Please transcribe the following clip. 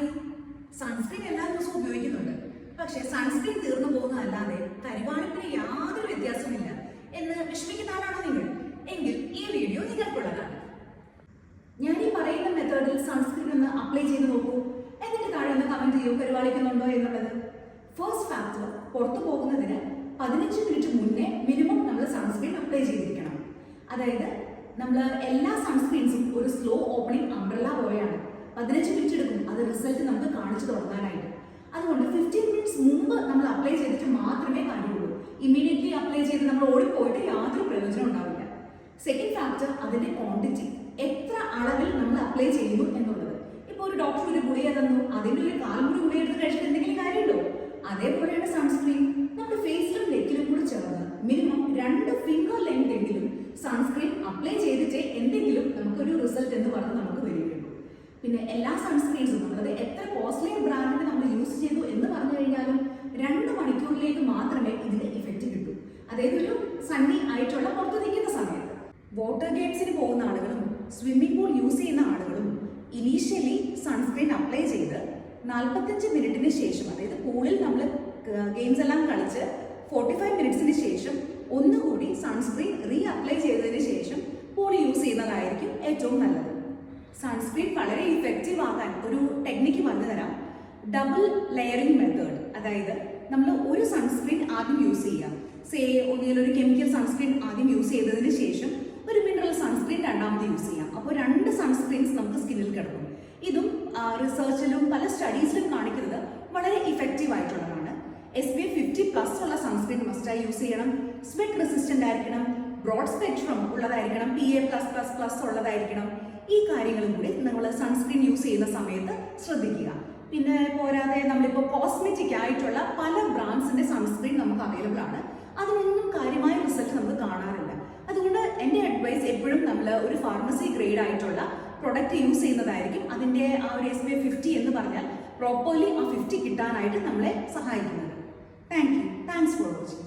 Hi, sunscreen എല്ലാ ദിവസവും ഉപയോഗിക്കുന്നുണ്ട്. പക്ഷെ സൺസ്ക്രീൻ തീർന്നു പോകുന്നതല്ലാതെ കരിവാളിപ്പിന് യാതൊരു വ്യത്യാസമില്ല എന്ന് വിഷമിക്കുന്ന ആളാണോ നിങ്ങൾ? എങ്കിൽ ഈ വീഡിയോ നിങ്ങൾക്കുള്ളതാണ്. ഞാൻ ഈ പറയുന്ന മെത്തേഡിൽ സൺസ്ക്രീൻ ഒന്ന് അപ്ലൈ ചെയ്ത് നോക്കൂ. എന്നിട്ട് താഴെ ഒന്ന് കമന്റ് ചെയ്യൂ കരിവാളിക്കുന്നുണ്ടോ എന്നുള്ളത്. ഫസ്റ്റ് ഫാക്ടർ, പുറത്തു പോകുന്നതിന് 15 മിനിറ്റ് മുന്നേ മിനിമം നമ്മൾ സൺസ്ക്രീൻ അപ്ലൈ ചെയ്തിരിക്കണം. അതായത് നമ്മൾ എല്ലാ സൺസ്ക്രീൻസും ഒരു സ്ലോ ഓപ്പണിംഗ് അംബ്രല്ല പോലെയാണ്. 15 മിനിറ്റ് എടുക്കും അത് റിസൾട്ട് നമുക്ക് കാണിച്ചു തുടങ്ങാനായിട്ട്. അതുകൊണ്ട് 15 മിനിറ്റ്സ് മുമ്പ് നമ്മൾ അപ്ലൈ ചെയ്തിട്ട് മാത്രമേ കാര്യമുള്ളൂ. ഇമ്മീഡിയറ്റ്ലി അപ്ലൈ ചെയ്ത് നമ്മൾ ഓടിപ്പോയിട്ട് യാതൊരു പ്രയോജനം ഉണ്ടാവില്ല. സെക്കൻഡ് ഫാക്ടർ, അതിന്റെ ക്വാണ്ടിറ്റി, എത്ര അളവിൽ നമ്മൾ അപ്ലൈ ചെയ്യുന്നു എന്നുള്ളത്. ഇപ്പോൾ ഒരു ഡോക്ടർ ഒരു ഗുളിക തന്നു, അതിൻ്റെ ഒരു കാൽമുറി ഗുളിക എടുത്ത് കഴിച്ചിട്ട് എന്തെങ്കിലും കാര്യമുണ്ടോ? അതേപോലെയാണ് സൺസ്ക്രീൻ. നമ്മുടെ ഫേസിലും ലെഗിലും കൂടി ചേർന്ന് മിനിമം 2 ഫിംഗർ ലെങ്ത് എങ്കിലും സൺസ്ക്രീൻ അപ്ലൈ ചെയ്തിട്ടേ എന്തെങ്കിലും നമുക്കൊരു റിസൾട്ട് എന്ന് പറഞ്ഞ് നമുക്ക് വരികയുള്ളൂ. പിന്നെ എല്ലാ സൺസ്ക്രീൻസും നമ്മളത് എത്ര കോസ്റ്റ്ലി ബ്രാൻഡിന് നമ്മൾ യൂസ് ചെയ്തു എന്ന് പറഞ്ഞു കഴിഞ്ഞാലും 2 മണിക്കൂറിലേക്ക് മാത്രമേ ഇതിന് ഇഫക്റ്റ് കിട്ടൂ. അതായത് ഒരു സണ്ണി ആയിട്ടുള്ള പുറത്ത് നിൽക്കുന്ന സമയത്ത്. വാട്ടർ ഗെയിംസിന് പോകുന്ന ആളുകളും സ്വിമ്മിംഗ് പൂൾ യൂസ് ചെയ്യുന്ന ആളുകളും ഇനീഷ്യലി സൺസ്ക്രീൻ അപ്ലൈ ചെയ്ത് 45 മിനിറ്റിന് ശേഷം, അതായത് പൂളിൽ നമ്മൾ ഗെയിംസ് എല്ലാം കളിച്ച് 45 മിനിറ്റ്സിന് ശേഷം ഒന്നുകൂടി സൺസ്ക്രീൻ റീ അപ്ലൈ ചെയ്തതിന് ശേഷം പൂൾ യൂസ് ചെയ്യുന്നതായിരിക്കും ഏറ്റവും നല്ലത്. സൺസ്ക്രീൻ വളരെ ഇഫക്റ്റീവ് ആകാൻ ഒരു ടെക്നിക്ക് പറഞ്ഞു തരാം. Double layering method. അതായത് നമ്മൾ ഒരു സൺസ്ക്രീൻ ആദ്യം യൂസ് ചെയ്യാം. ഒന്നുകിൽ ഒരു കെമിക്കൽ സൺസ്ക്രീൻ ആദ്യം യൂസ് ചെയ്തതിന് ശേഷം ഒരു മിനറൽ സൺസ്ക്രീൻ രണ്ടാമത് യൂസ് ചെയ്യാം. അപ്പോൾ 2 സൺസ്ക്രീൻസ് നമുക്ക് സ്കിന്നിൽ കിടക്കും. ഇതും റിസർച്ചിലും പല സ്റ്റഡീസിലും കാണിക്കുന്നത് വളരെ ഇഫക്റ്റീവ് ആയിട്ടുള്ളതാണ്. SPF 50+ ഉള്ള സൺസ്ക്രീൻ മസ്റ്റായി യൂസ് ചെയ്യണം. സ്വെറ്റ് റെസിസ്റ്റന്റ് ആയിരിക്കണം, ബ്രോഡ് സ്പെക്ട്രം ഉള്ളതായിരിക്കണം, PA+++ ഉള്ളതായിരിക്കണം. ഈ കാര്യങ്ങളും കൂടി നമ്മൾ സൺസ്ക്രീൻ യൂസ് ചെയ്യുന്ന സമയത്ത് ശ്രദ്ധിക്കുക. പിന്നെ പോരാതെ നമ്മളിപ്പോൾ കോസ്മെറ്റിക് ആയിട്ടുള്ള പല ബ്രാൻഡ്സിന്റെ സൺസ്ക്രീൻ നമുക്ക് അവൈലബിൾ ആണ്. അതിനൊന്നും കാര്യമായ റിസൾട്ട് നമുക്ക് കാണാറില്ല. അതുകൊണ്ട് എൻ്റെ അഡ്വൈസ് എപ്പോഴും നമ്മൾ ഒരു ഫാർമസി ഗ്രേഡ് ആയിട്ടുള്ള പ്രൊഡക്റ്റ് യൂസ് ചെയ്യുന്നതായിരിക്കും. അതിൻ്റെ ആ ഒരു SPF 50 എന്ന് പറഞ്ഞാൽ പ്രോപ്പർലി ആ 50 കിട്ടാനായിട്ട് നമ്മളെ സഹായിക്കുന്നത്. Thanks for watching.